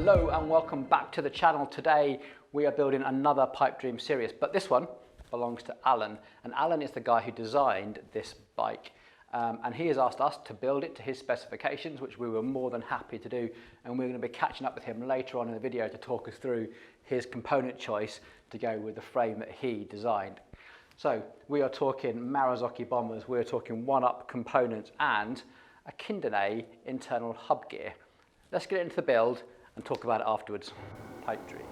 Hello and welcome back to the channel. Today we are building another Pipedream Sirius, but this one belongs to Alan, and Alan is the guy who designed this bike, and he has asked us to build it to his specifications, which we were more than happy to do, and we're going to be catching up with him later on in the video to talk us through his component choice to go with the frame that he designed. So we are talking Marzzochi bombers, we're talking one-up components and a Kindernay internal hub gear. Let's get into the build and talk about it afterwards. Pipedream.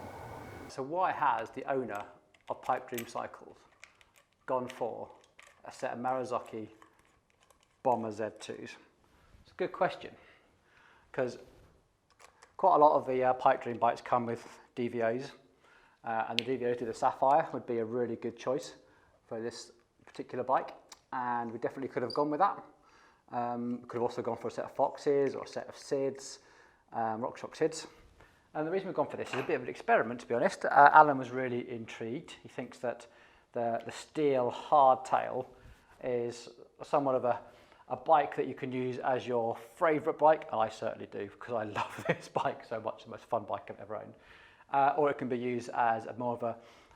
So why has the owner of Pipedream Cycles gone for a set of Marzzochi Bomber Z2s? It's a good question, because quite a lot of the Pipedream bikes come with DVOs, and the DVO to the Sapphire would be a really good choice for this particular bike, and we definitely could have gone with that. Could have also gone for a set of Foxes or a set of SIDs, RockShox SIDs. And the reason we've gone for this is a bit of an experiment, to be honest. Alan was really intrigued. He thinks that the steel hardtail is somewhat of a bike that you can use as your favourite bike, and I certainly do, because I love this bike so much, the most fun bike I've ever owned. Or it can be used as more of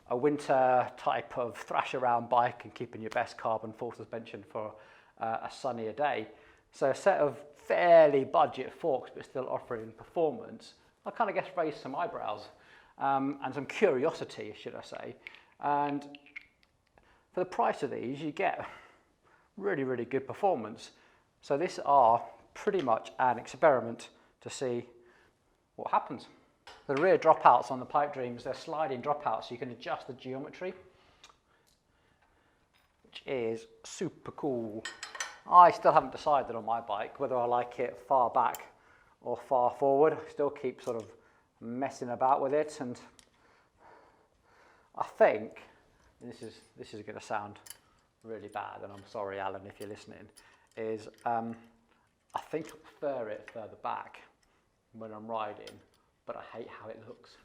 a winter type of thrash around bike and keeping your best carbon full suspension for a sunnier day. So a set of fairly budget forks but still offering performance, I kind of guess raised some eyebrows and some curiosity, should I say. And for the price of these, you get really, really good performance. So these are pretty much an experiment to see what happens. The rear dropouts on the Pipedreams, they're sliding dropouts, so you can adjust the geometry, which is super cool. I still haven't decided on my bike whether I like it far back or far forward. I still keep sort of messing about with it, and I think, and this is going to sound really bad, and I'm sorry Alan if you're listening, is I think I prefer it further back when I'm riding, but I hate how it looks.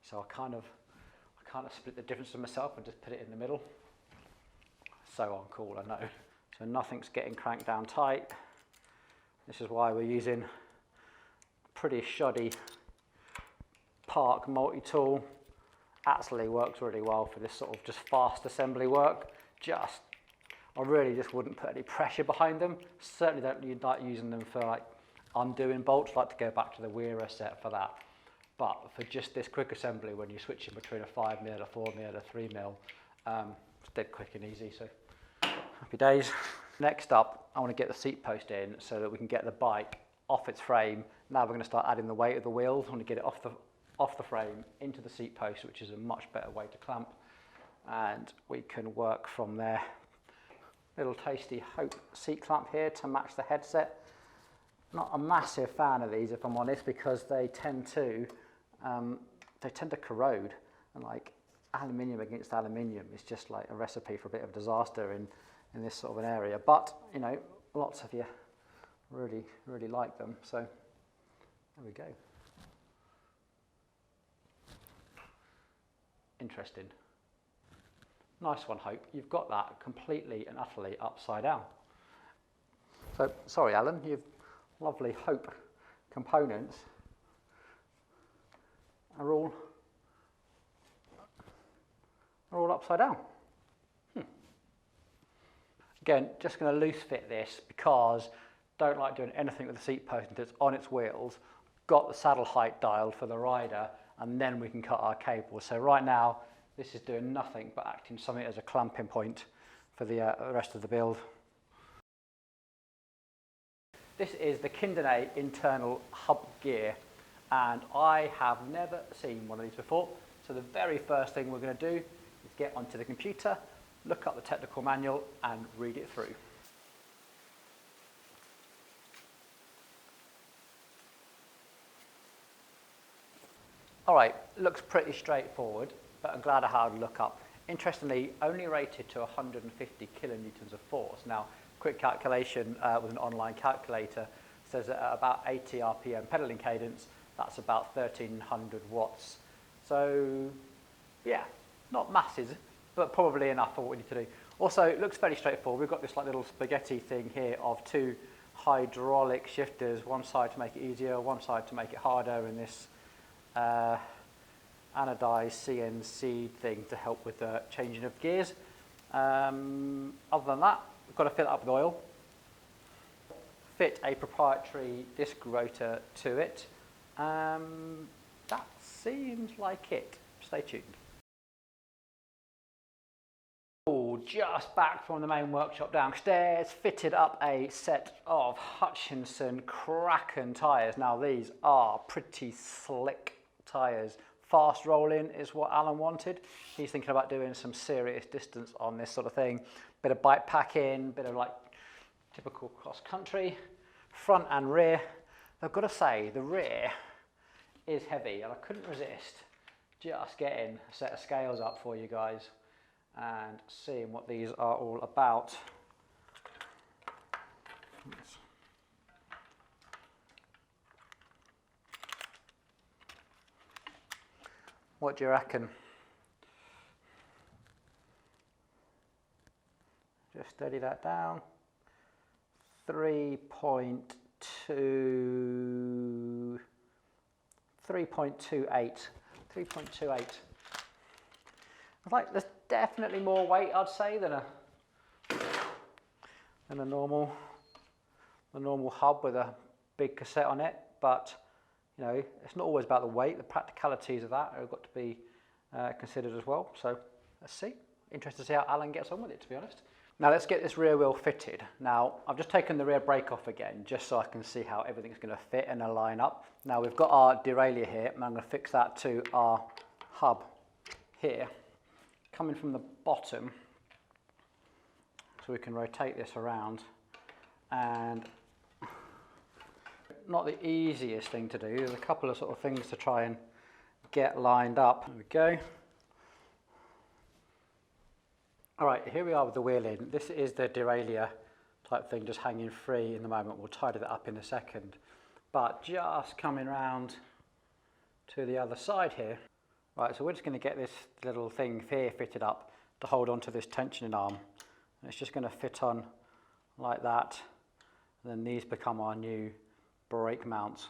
So I kind of split the difference to myself and just put it in the middle. So uncool, I know. So nothing's getting cranked down tight. This is why we're using pretty shoddy Park multi-tool. Actually works really well for this sort of just fast assembly work. I really just wouldn't put any pressure behind them. Certainly don't like using them for like undoing bolts. Like to go back to the Weira set for that. But for just this quick assembly, when you're switching between a 5mm, a 4mm, a 3mm, it's dead quick and easy. So happy days. Next up, I want to get the seat post in so that we can get the bike off its frame. Now we're going to start adding the weight of the wheels. I want to get it off the frame into the seat post, which is a much better way to clamp, and we can work from there. Little tasty Hope seat clamp here to match the headset. Not a massive fan of these, if I'm honest, because they tend to corrode, and like aluminium against aluminium is just like a recipe for a bit of disaster in this sort of an area. But you know, lots of you really, really like them, so there we go. Interesting. Nice one, Hope. You've got that completely and utterly upside down. So, sorry Alan, you've lovely Hope components are all upside down. Again, just going to loose fit this because don't like doing anything with the seat post until it's on its wheels. Got the saddle height dialed for the rider, and then we can cut our cables. So right now, this is doing nothing but acting something as a clamping point for the rest of the build. This is the Kindernay internal hub gear, and I have never seen one of these before. So the very first thing we're going to do is get onto the computer, look up the technical manual and read it through. All right, looks pretty straightforward, but I'm glad I had a look up. Interestingly, only rated to 150 kilonewtons of force. Now, quick calculation with an online calculator says that at about 80 RPM pedaling cadence, that's about 1300 watts. So, yeah, not massive, but probably enough for what we need to do. Also, it looks fairly straightforward. We've got this like little spaghetti thing here of two hydraulic shifters, one side to make it easier, one side to make it harder, and this anodized CNC thing to help with the changing of gears. Other than that, we've got to fill it up with oil, fit a proprietary disc rotor to it. That seems like it. Stay tuned. Just back from the main workshop downstairs, fitted up a set of Hutchinson Kracken tyres. Now these are pretty slick tyres. Fast rolling is what Alan wanted. He's thinking about doing some serious distance on this sort of thing. Bit of bike packing, bit of like typical cross country. Front and rear. I've got to say the rear is heavy, and I couldn't resist just getting a set of scales up for you guys and seeing what these are all about. What do you reckon? Just steady that down. 3.28. 3.28. Like there's definitely more weight, I'd say, than a normal hub with a big cassette on it. But you know, it's not always about the weight. The practicalities of that have got to be considered as well. So let's see. Interested to see how Alan gets on with it, to be honest. Now let's get this rear wheel fitted. Now I've just taken the rear brake off again, just so I can see how everything's going to fit and align up. Now we've got our derailleur here, and I'm going to fix that to our hub here, coming from the bottom, so we can rotate this around. And not the easiest thing to do. There's a couple of sort of things to try and get lined up. There we go. All right, here we are with the wheel in. This is the derailleur type thing, just hanging free in the moment. We'll tidy that up in a second. But just coming around to the other side here. Right, so we're just going to get this little thing here fitted up to hold onto this tensioning arm. And it's just going to fit on like that. And then these become our new brake mounts.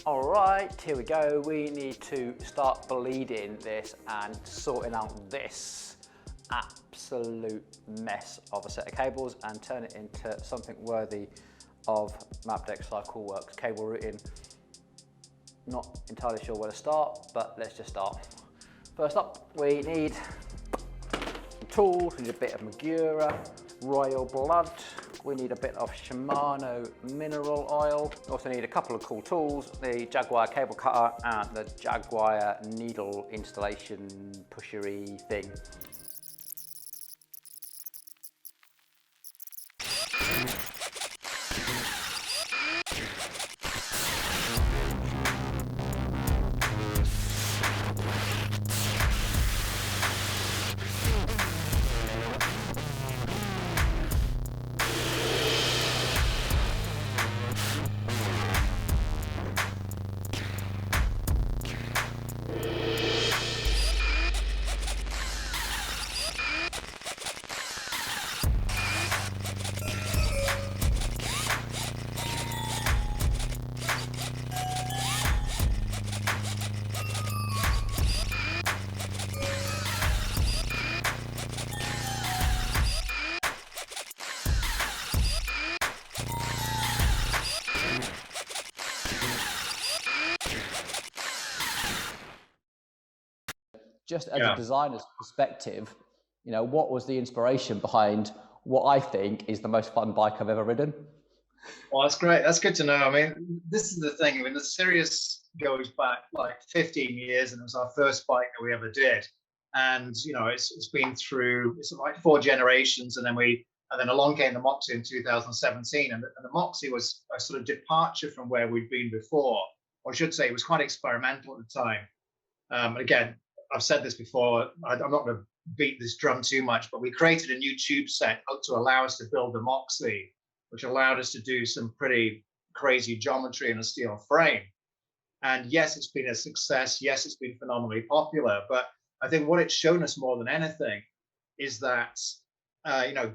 All right, here we go. We need to start bleeding this and sorting out this absolute mess of a set of cables and turn it into something worthy of Mapdeck Cycle Works cable routing. Not entirely sure where to start, but let's just start. First up, we need some tools. We need a bit of Magura, royal blood. We need a bit of Shimano mineral oil. We also need a couple of cool tools, the Jaguar cable cutter and the Jaguar needle installation pushery thing. Just as a designer's perspective, you know, what was the inspiration behind what I think is the most fun bike I've ever ridden? Well, that's great. That's good to know. I mean, this is the thing. I mean, the Sirius goes back like 15 years, and it was our first bike that we ever did. And you know, it's been through like 4 generations, and then along came the Moxie in 2017, and the Moxie was a sort of departure from where we'd been before, or I should say, it was quite experimental at the time. Again, I've said this before. I'm not going to beat this drum too much, but we created a new tube set to allow us to build the Moxie, which allowed us to do some pretty crazy geometry in a steel frame. And yes, it's been a success. Yes, it's been phenomenally popular. But I think what it's shown us more than anything is that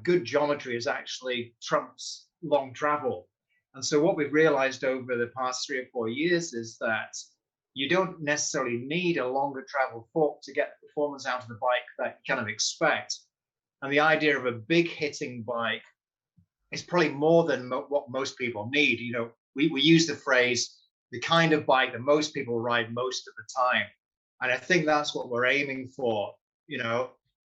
good geometry is actually trumps long travel. And so what we've realized over the past 3 or 4 years is that you don't necessarily need a longer travel fork to get the performance out of the bike that you kind of expect. And the idea of a big hitting bike is probably more than what most people need. We use the phrase, the kind of bike that most people ride most of the time. And I think that's what we're aiming for.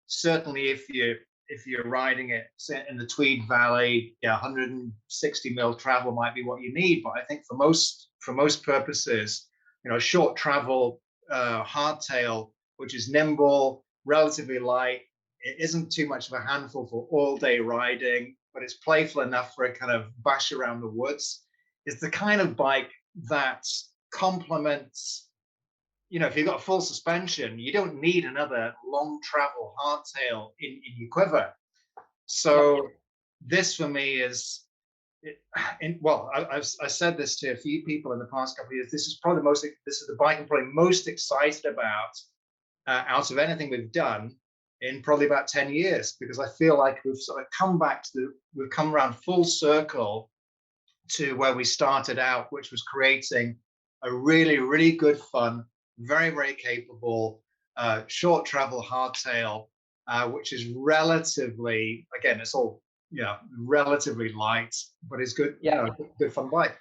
Certainly if you're riding it in the Tweed Valley, 160 mil travel might be what you need. But I think for most purposes, short travel, hardtail, which is nimble, relatively light, it isn't too much of a handful for all day riding, but it's playful enough for a kind of bash around the woods. It's the kind of bike that complements, if you've got full suspension, you don't need another long travel hardtail in your quiver. So this for me is, I've said this to a few people in the past couple of years. This is the bike I'm probably most excited about out of anything we've done in probably about 10 years, because I feel like we've sort of we've come around full circle to where we started out, which was creating a really, really good fun, very, very capable, short travel hardtail, which is relatively, again, it's all, relatively light, but it's good, good fun bike.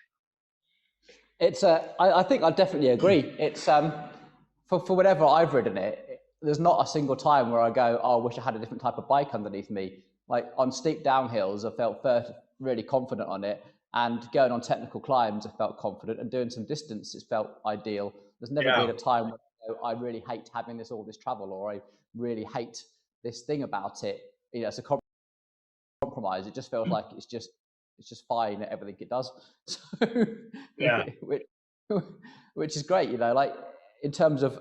It's, I think I definitely agree. It's, for whenever I've ridden it, there's not a single time where I go, oh, I wish I had a different type of bike underneath me. Like on steep downhills, I felt first really confident on it, and going on technical climbs, I felt confident, and doing some distance, it felt ideal. There's never been a time where I really hate having all this travel, or I really hate this thing about it. It's a compromise. It just feels like it's just fine at everything it does. So, which is great, like in terms of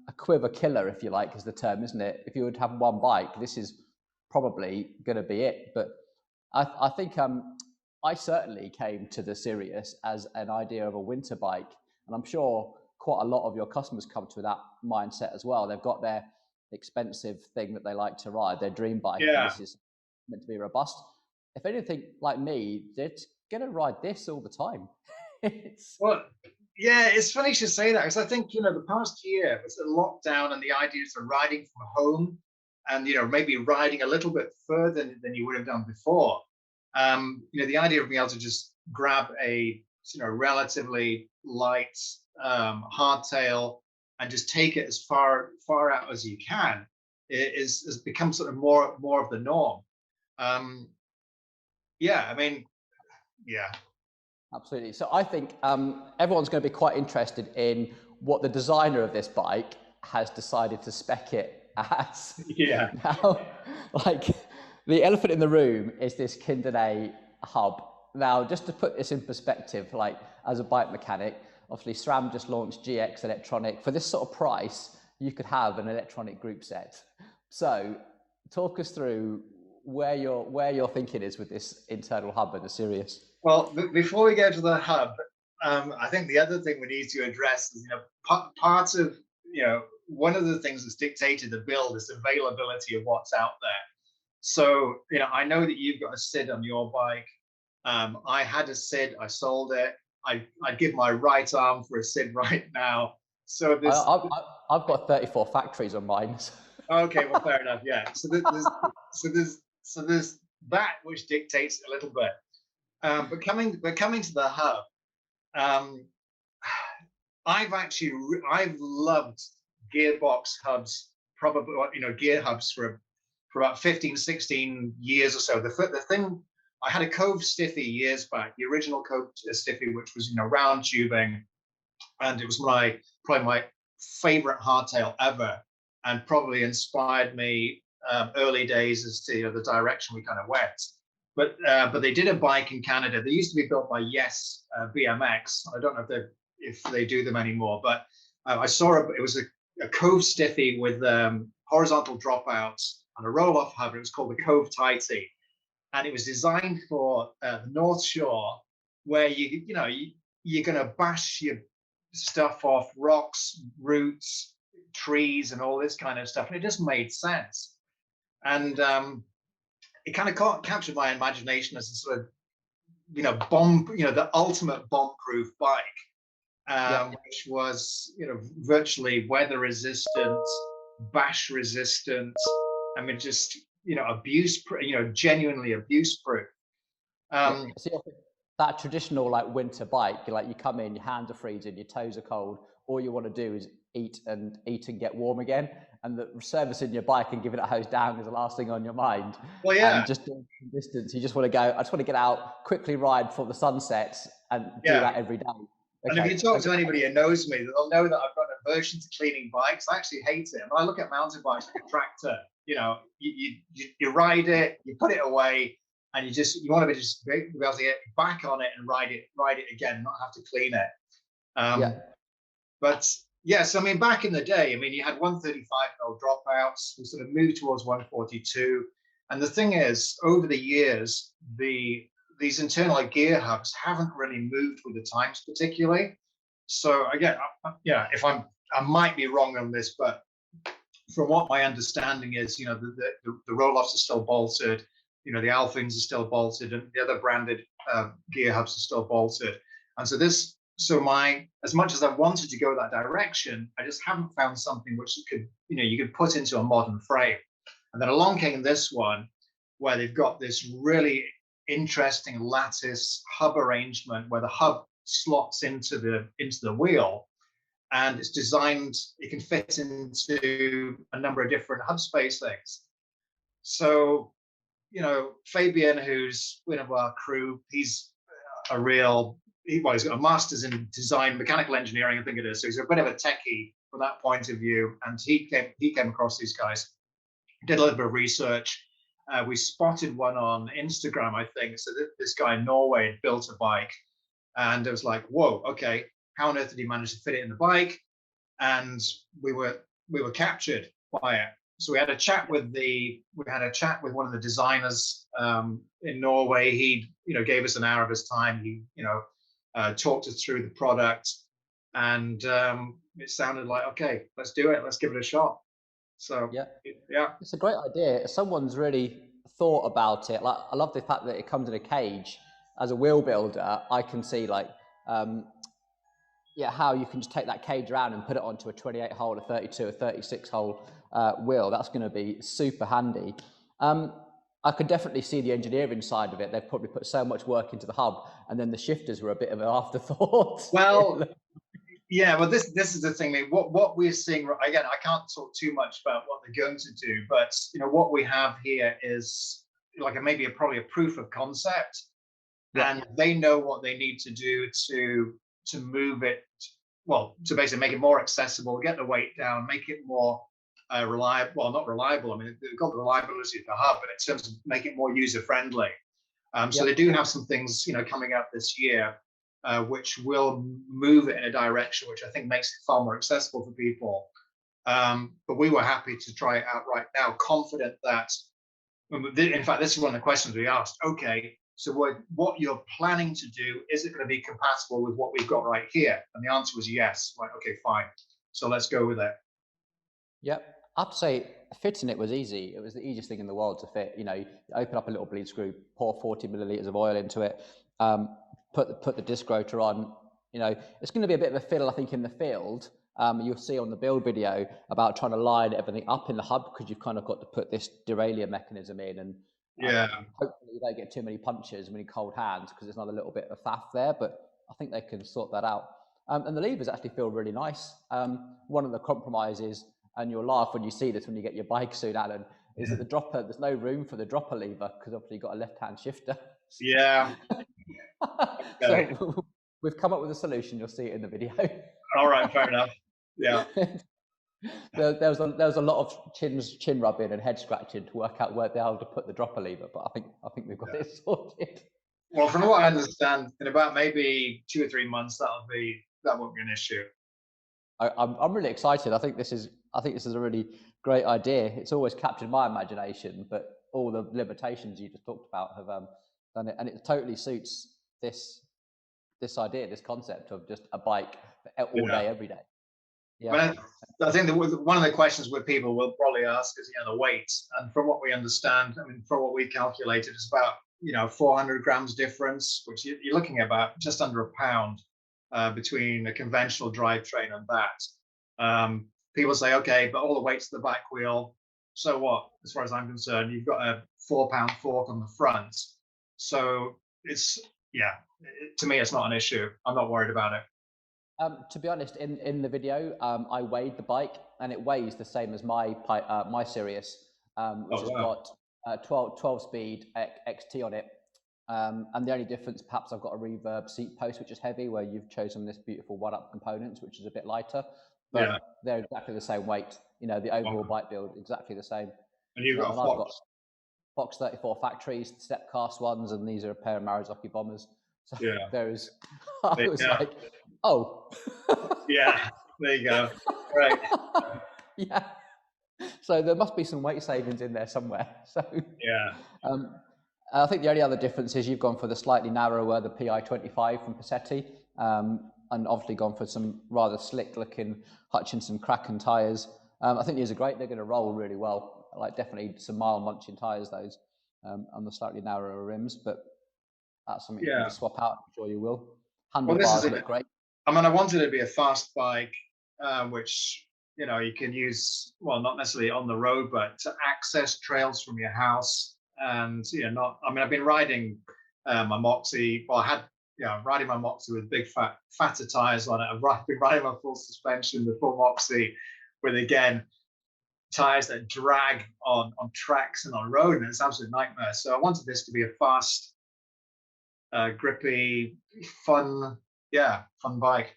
a quiver killer, if you like, is the term, isn't it? If you would have one bike, this is probably going to be it. But I think I certainly came to the Sirius as an idea of a winter bike, and I'm sure quite a lot of your customers come to that mindset as well. They've got their expensive thing that they like to ride, their dream bike, and this is meant to be robust. If anything, like me, they're going to ride this all the time. It's funny you should say that, because I think, the past year was a lockdown, and the ideas of riding from home and, maybe riding a little bit further than you would have done before. The idea of being able to just grab a, relatively light hardtail and just take it as far out as you can has become sort of more of the norm. Absolutely. So I think everyone's going to be quite interested in what the designer of this bike has decided to spec it as. Yeah. Now, like, the elephant in the room is this Kindernay hub. Now, just to put this in perspective, like as a bike mechanic, obviously SRAM just launched GX Electronic. For this sort of price, you could have an electronic group set. So talk us through where your thinking is with this internal hub in the Sirius. Well, before we go to the hub, I think the other thing we need to address is, part of, one of the things that's dictated the build is availability of what's out there. So, I know that you've got a SID on your bike. I had a SID, I sold it. I'd give my right arm for a SID right now. So this, I've got 34 factories on mine. Okay, well, fair enough. Yeah. So there's that which dictates a little bit. But coming to the hub, I've loved gearbox hubs, probably, gear hubs for about 15, 16 years or so. The thing, I had a Cove Stiffy years back, the original Cove Stiffy, which was, round tubing, and it was probably my favorite hardtail ever, and probably inspired me early days as to the direction we kind of went. But they did a bike in Canada. They used to be built by Yes BMX. I don't know if they do them anymore, but I saw it was a Cove Stiffy with horizontal dropouts and a roll-off hub. It was called the Cove Tighty, and it was designed for the North Shore, where you're going to bash your stuff off rocks, roots, trees, and all this kind of stuff, and it just made sense. And it kind of captured my imagination as a sort of, bomb, the ultimate bomb-proof bike, Yeah. which was, virtually weather resistant, bash resistant. I mean, just, abuse, genuinely abuse proof. Yeah. So that traditional like winter bike, like you come in, your hands are freezing, your toes are cold. All you want to do is eat and get warm again. And the servicing your bike and giving it a hose down is the last thing on your mind. Well, And yeah, just doing distance, you just want to go. I just want to get out, quickly ride before the sun sets, and do yeah. that every day. And if Okay. you talk to anybody who knows me, they'll know that I've got an aversion to cleaning bikes. I actually hate it. When I look at mountain bikes like a tractor, you ride it, you put it away, and you want to be able to get back on it and ride it again, not have to clean it. Yeah. But yes, I mean, back in the day, I mean, you had 135mm dropouts. We sort of moved towards 142. And the thing is, over the years, these internal gear hubs haven't really moved with the times particularly. So again, I might be wrong on this, but from what my understanding is, the roll-offs are still bolted, the Alphings are still bolted, and the other branded gear hubs are still bolted. And as much as I wanted to go that direction, I just haven't found something which you could put into a modern frame. And then along came this one, where they've got this really interesting lattice hub arrangement where the hub slots into the wheel, and it's designed, it can fit into a number of different hub space things. So, Fabian, who's one of our crew, he's he's got a master's in design, mechanical engineering, I think it is. So he's a bit of a techie from that point of view. And he came across these guys, did a little bit of research. We spotted one on Instagram, I think. So this guy in Norway had built a bike, and it was like, whoa, okay, how on earth did he manage to fit it in the bike? And we were captured by it. So we had a chat with one of the designers in Norway. He gave us an hour of his time. He talked us through the product, and it sounded like, okay, let's do it. Let's give it a shot. So Yeah. yeah, It's a great idea. Someone's really thought about it. Like, I love the fact that it comes in a cage. As a wheel builder, I can see how you can just take that cage around and put it onto a 28 hole, a 32, a 36 hole wheel. That's going to be super handy. I could definitely see the engineering side of it. They've probably put so much work into the hub, and then the shifters were a bit of an afterthought. well, yeah, well, this is the thing. I mean, what we're seeing, again, I can't talk too much about what they're going to do, but what we have here is like probably a proof of concept, and they know what they need to do to move it, well, to basically make it more accessible, get the weight down, make it more reliable. Well, not reliable. I mean, they've got the reliability of the hub, but in terms of making it more user friendly. So they do have some things, coming up this year, which will move it in a direction which I think makes it far more accessible for people. But we were happy to try it out right now, confident that, in fact, this is one of the questions we asked. Okay, so what you're planning to do, is it going to be compatible with what we've got right here? And the answer was yes. Like, okay, fine. So let's go with it. Yep. I'd say fitting it was easy. It was the easiest thing in the world to fit. You open up a little bleed screw, pour 40 milliliters of oil into it, put the disc rotor on. It's going to be a bit of a fiddle, I think, in the field. You'll see on the build video about trying to line everything up in the hub, because you've kind of got to put this derailleur mechanism in, and hopefully you don't get too many punches, many cold hands, because there's not a little bit of faff there, but I think they can sort that out. And the levers actually feel really nice. One of the compromises, and you'll laugh when you see this when you get your bike soon, Alan, is that the dropper, there's no room for the dropper lever, because obviously you've got a left-hand shifter. Yeah. So we've come up with a solution. You'll see it in the video. All right, fair enough. Yeah. there was a lot of chin rubbing and head scratching to work out where they're able to put the dropper lever, but I think we've got it sorted. Well, from what I understand, in about maybe 2 or 3 months, that won't be an issue. I'm really excited. I think this is a really great idea. It's always captured my imagination, but all the limitations you just talked about have done it, and it totally suits this idea, this concept of just a bike all day, every day. Yeah. I think one of the questions where people will probably ask is, the weight. And from what we understand, I mean, from what we calculated, it's about 400 grams difference, which you're looking at about just under a pound between a conventional drivetrain and that. People say, okay, but all the weight's the back wheel. So what? As far as I'm concerned, you've got a 4-pound fork on the front. So it's, to me, it's not an issue. I'm not worried about it. To be honest, in the video, I weighed the bike, and it weighs the same as my Sirius, which has got 12 speed XT on it. And the only difference, perhaps I've got a reverb seat post, which is heavy, where you've chosen this beautiful one-up components, which is a bit lighter, but they're exactly the same weight. The overall bike build exactly the same. And you've got and I've got Fox 34 factories, step cast ones, and these are a pair of Marzzochi bombers. So there's, I was like, oh. Yeah, there you go. Right. Yeah. So there must be some weight savings in there somewhere. So I think the only other difference is you've gone for the slightly narrower, the PI 25 from Pacenti, and obviously gone for some rather slick looking Hutchinson Kracken tyres. I think these are great. They're going to roll really well. Like definitely some mile munching tyres, those on the slightly narrower rims, but that's something you can just swap out. I'm sure you will. Handlebars look great. I mean, I wanted it to be a fast bike, which you can use, well, not necessarily on the road, but to access trails from your house. And I've been riding my Moxie. Well, I had riding my Moxie with big fatter tires on it. I've been riding my full suspension, the full Moxie, with again tires that drag on tracks and on road, and it's an absolute nightmare. So I wanted this to be a fast, grippy, fun bike.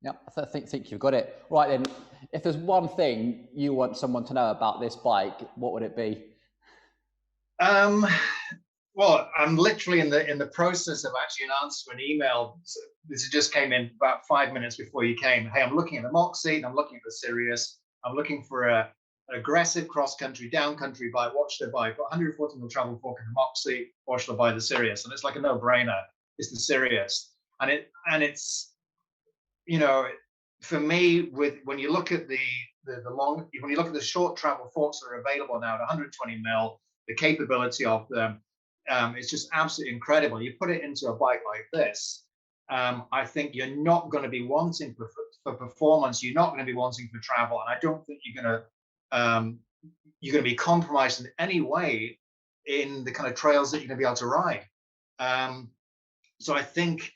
Yeah, I think you've got it right. Then, if there's one thing you want someone to know about this bike, what would it be? Well, I'm literally in the process of actually answering an email. So this just came in about 5 minutes before you came. Hey, I'm looking at the Moxie, I'm looking at the Sirius. I'm looking for an aggressive cross-country, down-country bike. What should I buy? Got 140 mil travel fork in the Moxie, or should I buy the Sirius? And it's like a no-brainer. It's the Sirius, and it's for me, when you look at the short travel forks that are available now at 120 mil, the capability of them, it's just absolutely incredible. You put it into a bike like this, I think you're not going to be wanting for performance. You're not going to be wanting for travel, and I don't think you're going to be compromised in any way in the kind of trails that you're going to be able to ride. So I think,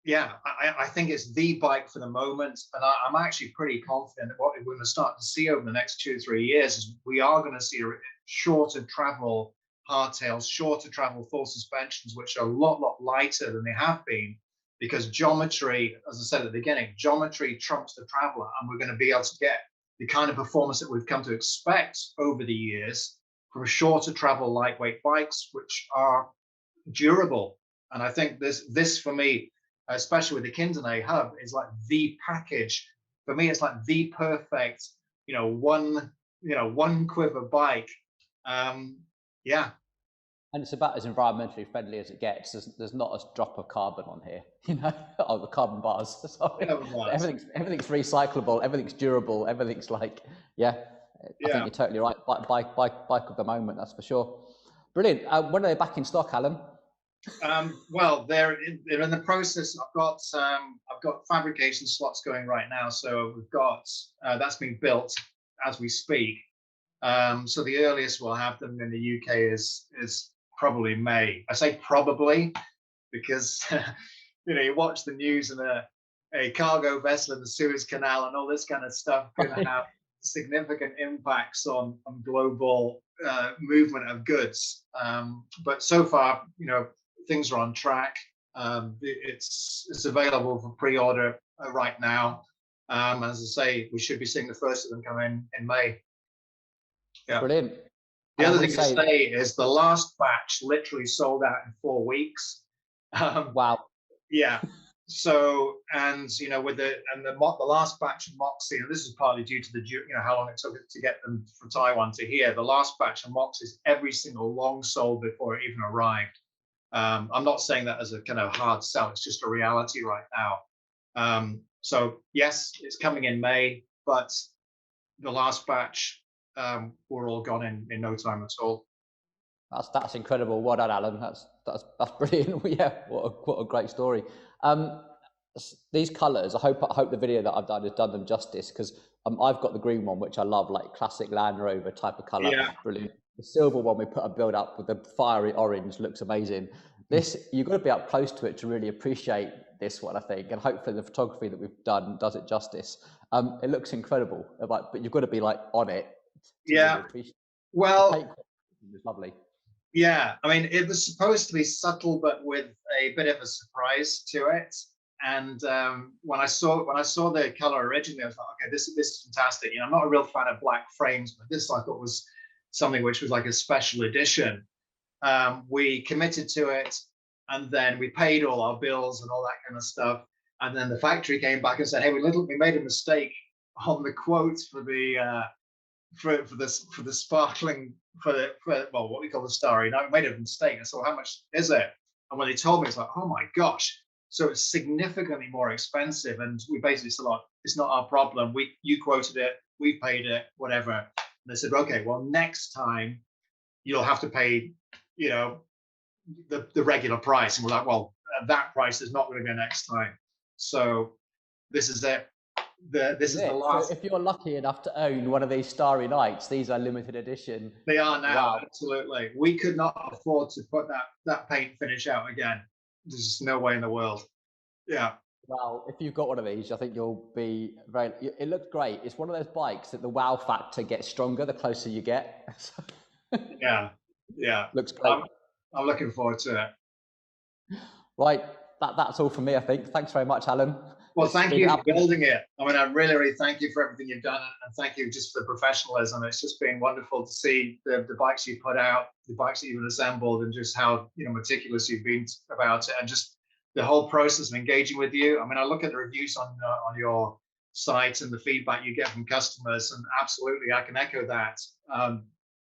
I think it's the bike for the moment, and I'm actually pretty confident that what we're going to start to see over the next 2 or 3 years is we are going to see shorter travel hardtails, shorter travel full suspensions, which are a lot lighter than they have been, because geometry, as I said at the beginning, geometry trumps the traveler, and we're going to be able to get the kind of performance that we've come to expect over the years from shorter travel lightweight bikes, which are durable. And I think this for me, especially with the Kindernay hub, is like the package. For me, it's like the perfect, one quiver bike. And it's about as environmentally friendly as it gets. There's not a drop of carbon on here, the carbon bars. Sorry. Everything's recyclable, everything's durable, everything's like, I think you're totally right. Bike of the moment, that's for sure. Brilliant. When are they back in stock, Alan? Well, they're in the process. I've got fabrication slots going right now, so we've got that's being built as we speak. So the earliest we'll have them in the UK is probably May. I say probably because you watch the news and a cargo vessel in the Suez Canal and all this kind of stuff going to have significant impacts on global movement of goods. But so far, things are on track. It's available for pre-order right now. As I say, we should be seeing the first of them come in May. Yeah. Brilliant. The other thing to say is the last batch literally sold out in 4 weeks. Wow. Yeah. So, with the last batch of Moxie, and this is partly due to how long it took to get them from Taiwan to here. The last batch of Moxies, every single long sold before it even arrived. I'm not saying that as a kind of hard sell. It's just a reality right now. So yes, it's coming in May, but the last batch were all gone in no time at all. That's incredible. Well done, Alan. That's brilliant. Yeah, what a great story. These colours, I hope the video that I've done has done them justice, because I've got the green one, which I love, like classic Land Rover type of colour. Yeah. Brilliant. The silver one we put a build up with the fiery orange, looks amazing. This, you've got to be up close to it to really appreciate this one, I think, and hopefully the photography that we've done does it justice. It looks incredible, but you've got to be like on it to Yeah. really appreciate it. Well, the paint is lovely. Yeah, I mean, it was supposed to be subtle, but with a bit of a surprise to it. And when I saw the color originally, I was like, okay, this is fantastic. You know, I'm not a real fan of black frames, but this I thought was something which was like a special edition. We committed to it, and then we paid all our bills and all that kind of stuff. And then the factory came back and said, hey, we made a mistake on the quote for the sparkling well, what we call the Stary. Now, we made a mistake. I said, how much is it? And when they told me, it's like, oh my gosh. So it's significantly more expensive. And we basically said, look, it's not our problem. You quoted it, we paid it, whatever. And they said, okay, well, next time you'll have to pay, you know, the regular price. And we're like, well, that price is not going to go next time. So this is it. This is the last. So if you're lucky enough to own one of these Starry Nights, these are limited edition. They are now. Wow. Absolutely. We could not afford to put that paint finish out again. There's just no way in the world. Yeah. Well, if you've got one of these, I think you'll be very. It looks great. It's one of those bikes that the wow factor gets stronger the closer you get. Yeah. Yeah. Looks great. I'm looking forward to it. Right. That's all from me, I think. Thanks very much, Alan. Well, thank you for building it. I mean, I really, really thank you for everything you've done, and thank you just for the professionalism. It's just been wonderful to see the bikes you put out, the bikes that you've assembled, and just how, you know, meticulous you've been about it, and just the whole process of engaging with you. I mean, I look at the reviews on your site and the feedback you get from customers, and absolutely, I can echo that.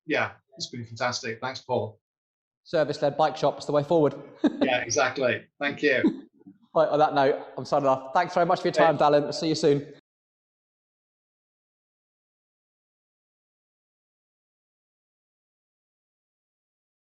Yeah, it's been fantastic. Thanks, Paul. Service-led bike shop is the way forward. Yeah, exactly. Thank you. Right, on that note, I'm signing off. Thanks very much for your time, Alan. See you soon.